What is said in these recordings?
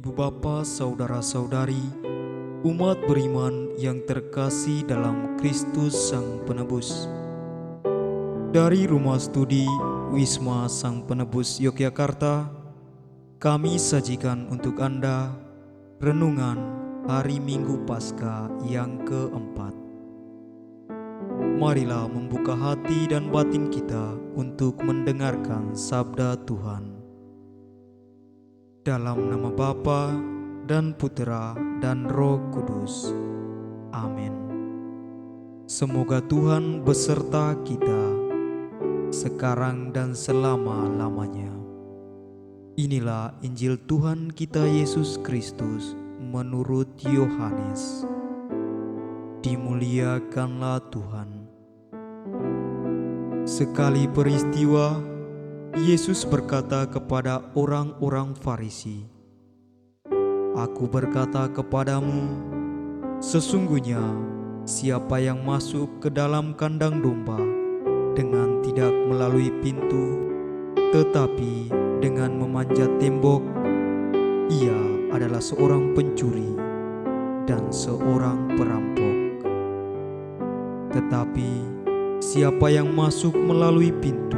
Ibu bapa, saudara-saudari, umat beriman yang terkasih dalam Kristus Sang Penebus. Dari Rumah Studi Wisma Sang Penebus Yogyakarta, kami sajikan untuk Anda renungan hari Minggu Paskah yang keempat. Marilah membuka hati dan batin kita untuk mendengarkan sabda Tuhan. Dalam nama Bapa dan Putera dan Roh Kudus. Amin. Semoga Tuhan beserta kita sekarang dan selama-lamanya. Inilah Injil Tuhan kita Yesus Kristus menurut Yohanes. Dimuliakanlah Tuhan. Sekali peristiwa, Yesus berkata kepada orang-orang Farisi, "Aku berkata kepadamu, sesungguhnya siapa yang masuk ke dalam kandang domba dengan tidak melalui pintu, tetapi dengan memanjat tembok, ia adalah seorang pencuri dan seorang perampok. Tetapi siapa yang masuk melalui pintu,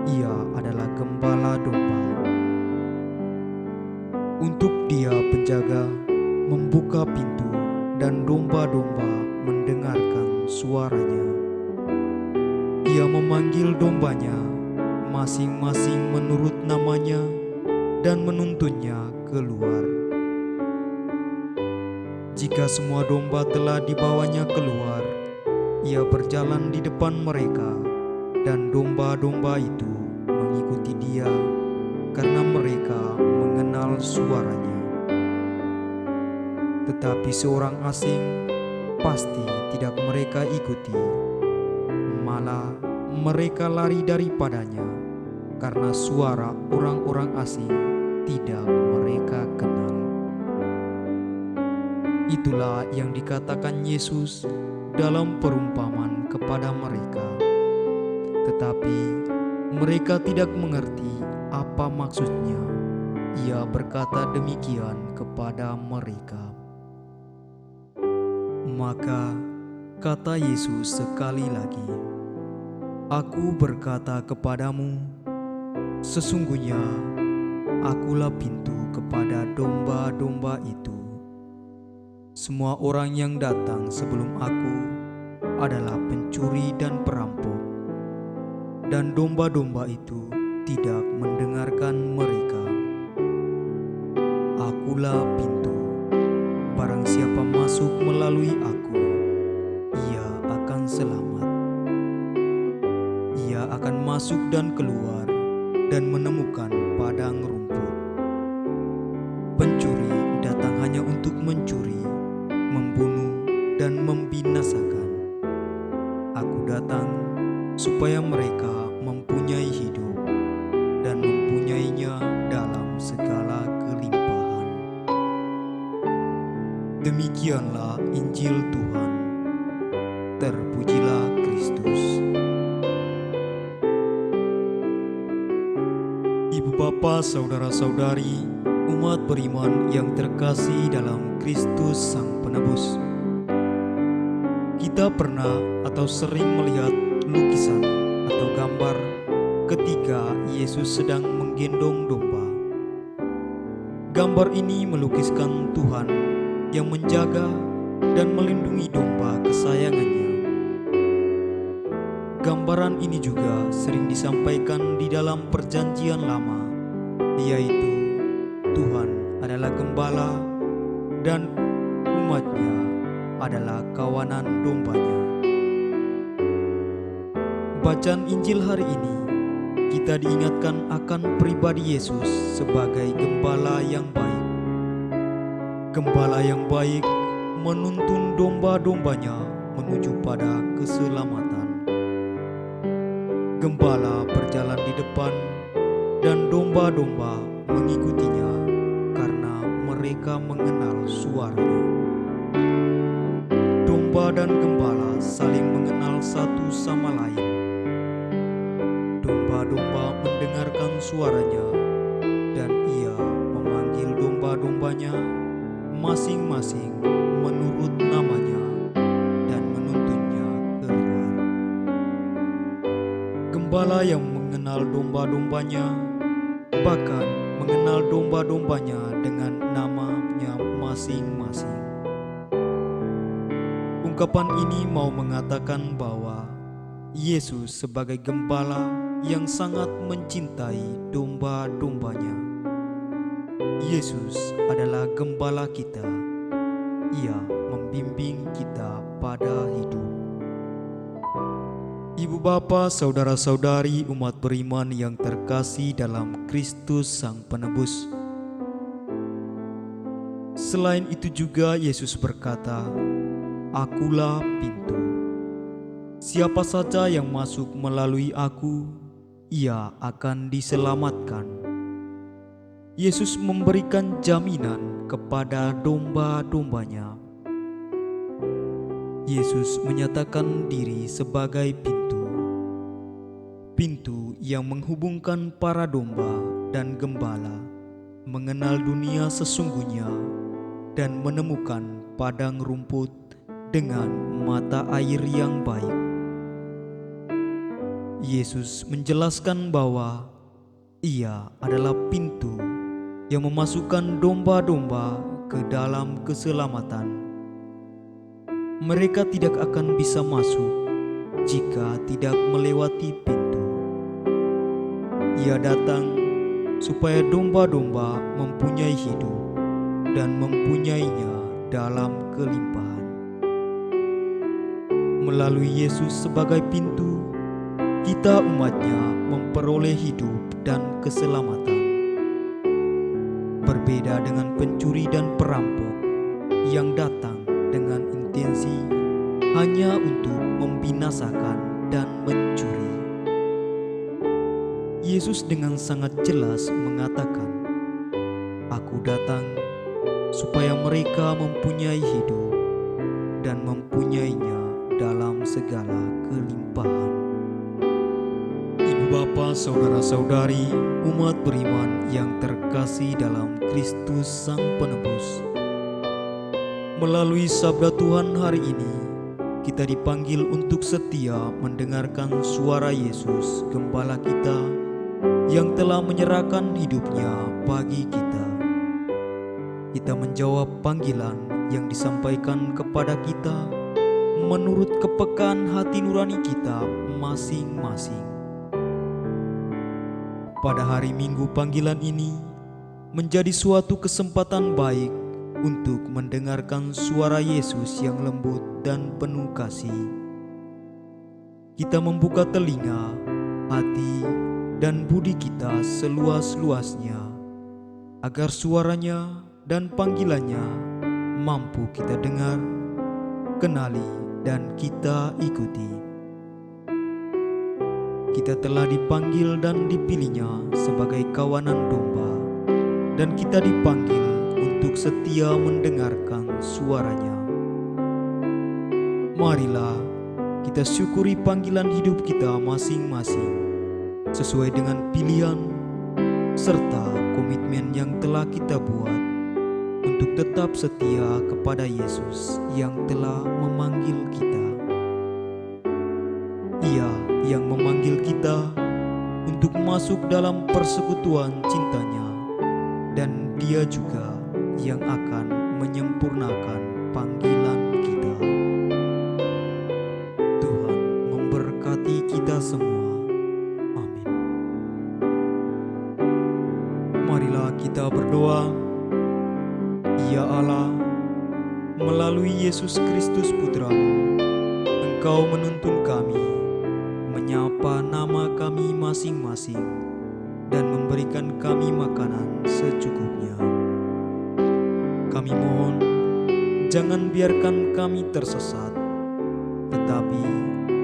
ia adalah gembala domba. Untuk dia penjaga membuka pintu dan domba-domba mendengarkan suaranya. Ia memanggil dombanya masing-masing menurut namanya dan menuntunnya keluar. Jika semua domba telah dibawanya keluar, ia berjalan di depan mereka, dan domba-domba itu mengikuti dia karena mereka mengenal suaranya. Tetapi seorang asing pasti tidak mereka ikuti, malah mereka lari daripadanya karena suara orang-orang asing tidak mereka kenal." Itulah yang dikatakan Yesus dalam perumpamaan kepada mereka. Tetapi mereka tidak mengerti apa maksudnya. Ia berkata demikian kepada mereka. Maka kata Yesus sekali lagi, "Aku berkata kepadamu, sesungguhnya akulah pintu kepada domba-domba itu. Semua orang yang datang sebelum aku adalah pencuri dan perampok, dan domba-domba itu tidak mendengarkan mereka. Akulah pintu. Barang siapa masuk melalui aku, ia akan selamat. Ia akan masuk dan keluar dan menemukan padang rumput. Pencuri datang hanya untuk mencuri, membunuh, dan membinasakan. Aku datang supaya mereka mempunyai hidup dan mempunyainya dalam segala kelimpahan." Demikianlah Injil Tuhan. Terpujilah Kristus. Ibu bapa, saudara-saudari, umat beriman yang terkasih dalam Kristus Sang Penebus. Kita pernah atau sering melihat lukisan atau gambar ketika Yesus sedang menggendong domba. Gambar ini melukiskan Tuhan yang menjaga dan melindungi domba kesayangannya. Gambaran ini juga sering disampaikan di dalam Perjanjian Lama, yaitu Tuhan adalah gembala dan umatnya adalah kawanan dombanya. Bacaan Injil hari ini, kita diingatkan akan pribadi Yesus sebagai gembala yang baik. Gembala yang baik menuntun domba-dombanya menuju pada keselamatan. Gembala berjalan di depan dan domba-domba mengikutinya karena mereka mengenal suaranya. Domba dan gembala saling mengenal satu sama lain. Domba-domba mendengarkan suaranya dan ia memanggil domba domba-dombanya masing-masing menurut namanya dan menuntunnya keluar. Gembala yang mengenal domba-dombanya bahkan mengenal domba-dombanya dengan namanya masing-masing. Ungkapan ini mau mengatakan bahwa Yesus sebagai gembala yang sangat mencintai domba-dombanya. Yesus adalah gembala kita. Ia membimbing kita pada hidup. Ibu bapa, saudara-saudari umat beriman yang terkasih dalam Kristus Sang Penebus. Selain itu juga Yesus berkata, "Akulah pintu. Siapa saja yang masuk melalui aku, ia akan diselamatkan." Yesus memberikan jaminan kepada domba-dombanya. Yesus menyatakan diri sebagai pintu. Pintu yang menghubungkan para domba dan gembala mengenal dunia sesungguhnya dan menemukan padang rumput dengan mata air yang baik. Yesus menjelaskan bahwa Ia adalah pintu yang memasukkan domba-domba ke dalam keselamatan. Mereka tidak akan bisa masuk jika tidak melewati pintu. Ia datang supaya domba-domba mempunyai hidup dan mempunyainya dalam kelimpahan. Melalui Yesus sebagai pintu, kita umatnya memperoleh hidup dan keselamatan. Berbeda dengan pencuri dan perampok yang datang dengan intensi hanya untuk membinasakan dan mencuri. Yesus dengan sangat jelas mengatakan, "Aku datang supaya mereka mempunyai hidup dan mempunyainya dalam segala kelimpahan." Ibu bapa, saudara-saudari umat beriman yang terkasih dalam Kristus Sang Penebus. Melalui sabda Tuhan hari ini, kita dipanggil untuk setia mendengarkan suara Yesus, gembala kita, yang telah menyerahkan hidupnya bagi kita. Kita menjawab panggilan yang disampaikan kepada kita menurut kepekaan hati nurani kita masing-masing. Pada hari Minggu, panggilan ini menjadi suatu kesempatan baik untuk mendengarkan suara Yesus yang lembut dan penuh kasih. Kita membuka telinga, hati, dan budi kita seluas-luasnya, agar suaranya dan panggilannya mampu kita dengar, kenali, dan kita ikuti. Kita telah dipanggil dan dipilihnya sebagai kawanan domba, dan kita dipanggil untuk setia mendengarkan suaranya. Marilah kita syukuri panggilan hidup kita masing-masing sesuai dengan pilihan serta komitmen yang telah kita buat untuk tetap setia kepada Yesus yang telah memanggil kita. Ia yang memanggil kita untuk masuk dalam persekutuan cintanya, dan Dia juga yang akan menyempurnakan panggilan kita. Tuhan memberkati kita semua. Amin. Marilah kita berdoa. Ya Allah, melalui Yesus Kristus Putra-Mu, Engkau menuntun kami, menyapa nama kami masing-masing, dan memberikan kami makanan secukupnya. Kami mohon, jangan biarkan kami tersesat, tetapi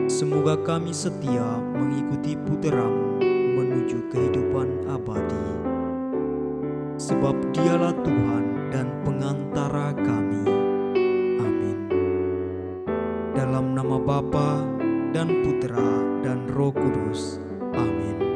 semoga kami setia mengikuti putera-Mu menuju kehidupan abadi. Sebab Dialah Tuhan dan pengantara kami. Amin. Dalam nama Bapa dan Putera dan Roh Kudus. Amin.